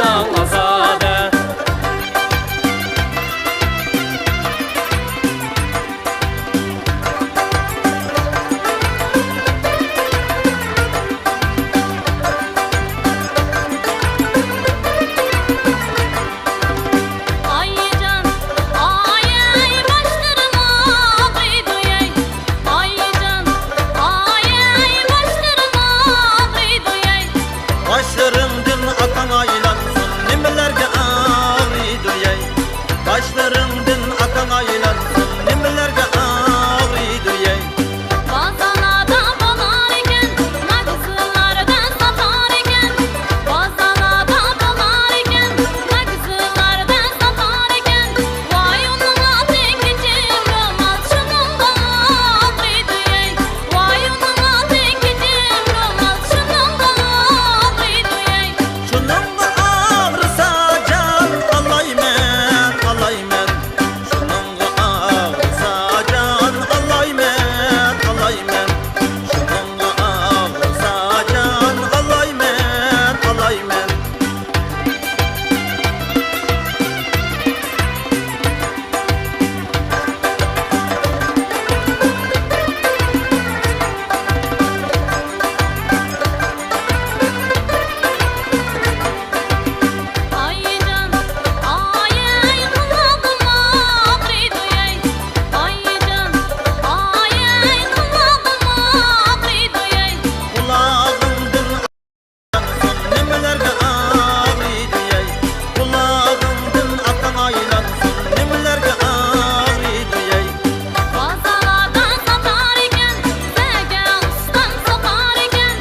candan azade. Başlarımdın akan aylansın, nimelerge ağrıydı yey. Başlarımdın akan aylansın, nimelerge ağrıydı yey. Bazalada dolar iken, magızlarda satar iken. Bazalada dolar iken, magızlarda satar iken. Vay onuma tek geçim olmaz, şununla ağrıydı yey. Vay onuma tek geçim olmaz, şununla ağrıydı yey. Şununla ağrısa can alaymen, alaymen. Şununla ağrısa can alaymen, alaymen. Şununla ağrısa can alaymen, alaymen. Aycan, ayay kulağıma ağrıydı yey. Aycan, ayay kulağıma ağrıydı yey. Kulağımdın akan nimelerge ağrıydı yey. Kulağımdın akan aylansın, nimelerge ağrıydı yey. Bazalada satar iken, zege ustan satar iken.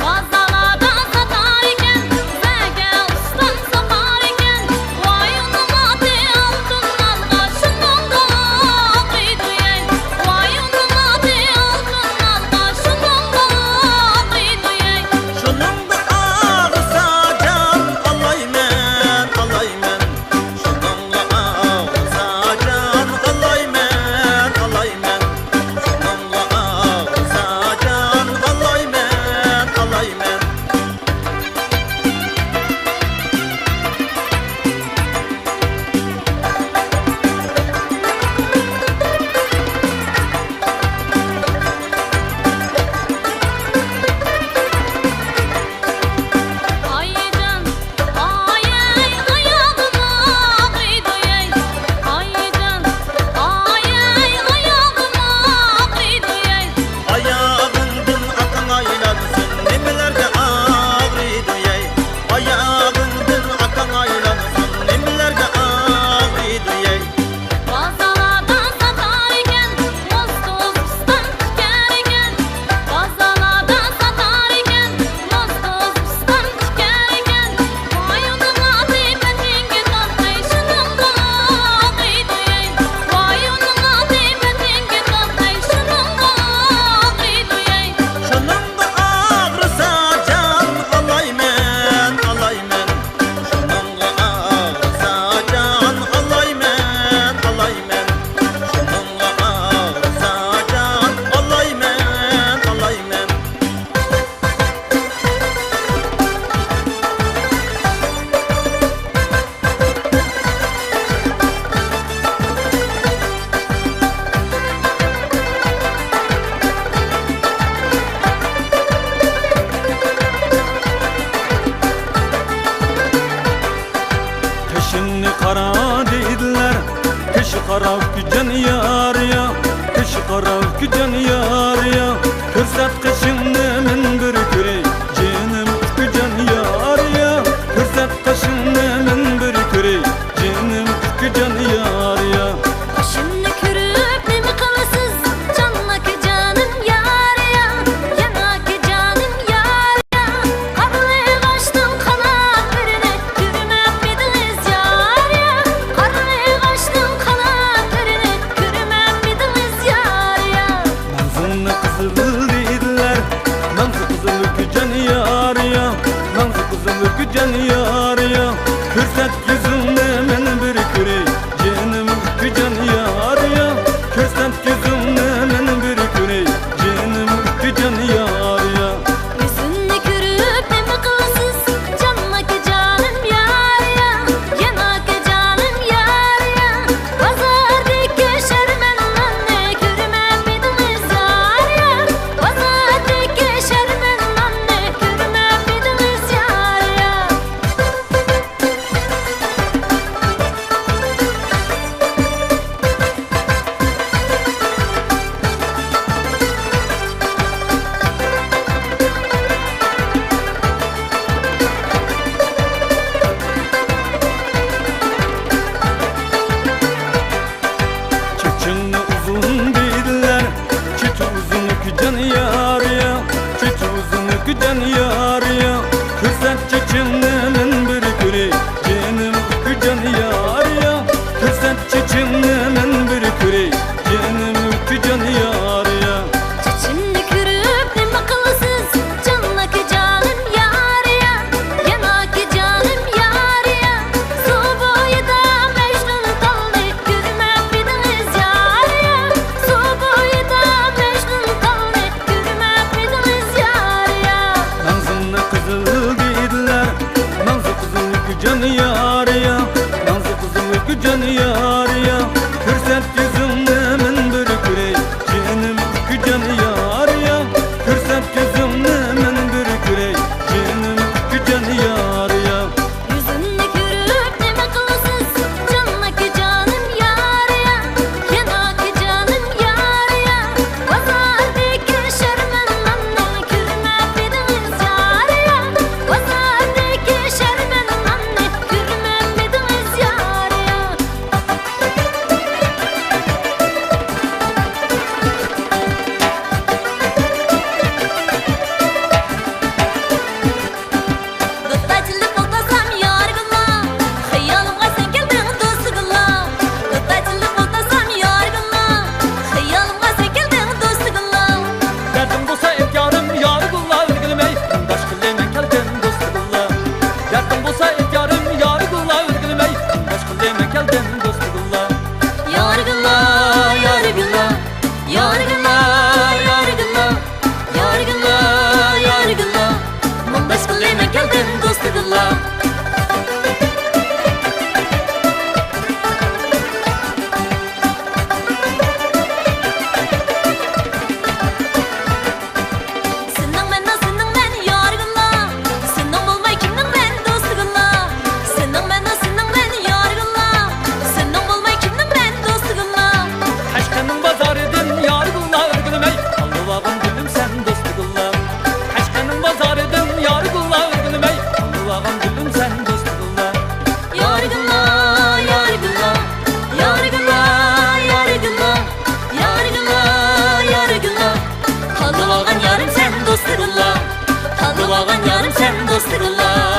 Bazalada satar iken, zege ustan satar iken. Vay onuma te altın alga, şununla ağrıydı yey. Vay onuma te altın alga, şununla ağrıydı yey. Şununla ağrısa can alaymen, alaymen. Şununla ağrısa can alaymen, alaymen. Şununla ağrısa can alaymen, alaymen. Aycan, ayay ayağıma ağrıydı yey. Aycan, ayay ayağıma ağrıydı yey. Ayağımdın akan aylansın, nimelerge ağrıydı yey. Ayağımdın akan aylansın, nimelerge ağrıydı yey. Bazalada satar iken, mostos ustan çıkar iken. Bazalada satar iken, mostos ustan çıkar iken. Vay onuma teybetinge tatay, şununla ağrıydı yey. Vay onuma teybetinge tatay, şununla ağrıydı yey. Şununla ağrısa can alaymen, alaymen. Şununla ağrısa can alaymen, alaymen. Şununla ağrısa can alaymen, alaymen. Kışını kara dediler, kışı kara gücen yar ya, kışı kara gücen yar ya. Kırsat kışını men bir küre, canım gücen yar ya. Kırsat kışını men bir küre, canım gücen yar ya. Şimdi kürüp ne mi kalasız, canlaki canım yar ya. Yanaki canım yar ya. Karlıya kaçtım kanat birine, yürümek bidiniz yar ya. Karlıya kaçtım kanat birine, yürümek bidiniz yar ya. Manzını kızıl dediler, manzı kızıl gücen yar ya. Manzı kızıl gücen yar ya. Kırsat yüzünde men bir küre, canım gücen yar ya. Kırsat yüzünde men bir küre, canım gücen yar ya. Yüzünü kürüp ne mi kalasız, canlaki canım yar gücen yar ya Kürsat çeçiminin bir küre Cenim gücen yar ya Kürsat çeçiminin bir küre Cenim gücen yar ya Çeçimni kürüp nima kılısız Canlaki canım yar ya Yanaki canım yar ya Su boyida Mecnun kaldı Gülmep bidiniz yar ya Su boyida Mecnun kaldı Gülmep bidiniz yar ya Nazımna kızıl dediler Nazı kızıl gücen yar ya Nazı kızıl gücen yar ya Kürsat yüzümnemin bir küre Cenim gücen yar ya Kürsat yüzümnemin bir küre Cenim gücen yar ya Yüzünni kürüp nima kılısız Canlaki canım yar ya Yanaki canım yar ya Pazardaki şermenanni Kürmep bidiniz yar ya Pazardaki şermenanni Kürmep bidiniz yar ya Dostayçılık oltasam yargıla Hayalımga sen geldin dostugula Dostayçılık oltasam yargıla Hayalımga sen geldin dostugula Derdim bolsa efkarım yargılla örgülmey Daş kıllemen kelden dostugula Derdim bolsa efkarım yargılla örgülmey Daş kıllemen kelden dostugula Yargıla, yargıla Yargıla, yargıla Yargıla, yargıla Mundaş kıllemen geldin dostugula Senin men yargıla Senin olmay kimnin men dostugula Senin men yargıla Senin olmay kimnin men dostugula Kaşkanın bazarıdın yargılla örgülmey Allah'ım gülüm sen dostugula Kaşkanın bazarıdın yargılla örgülmey Allah'ım gülüm sen dostugula Yargıla, yargıla Yargıla, yargıla Yargıla, yargıla Halıvagan yarım sen dostugula Halıvagan yarım sen dostugula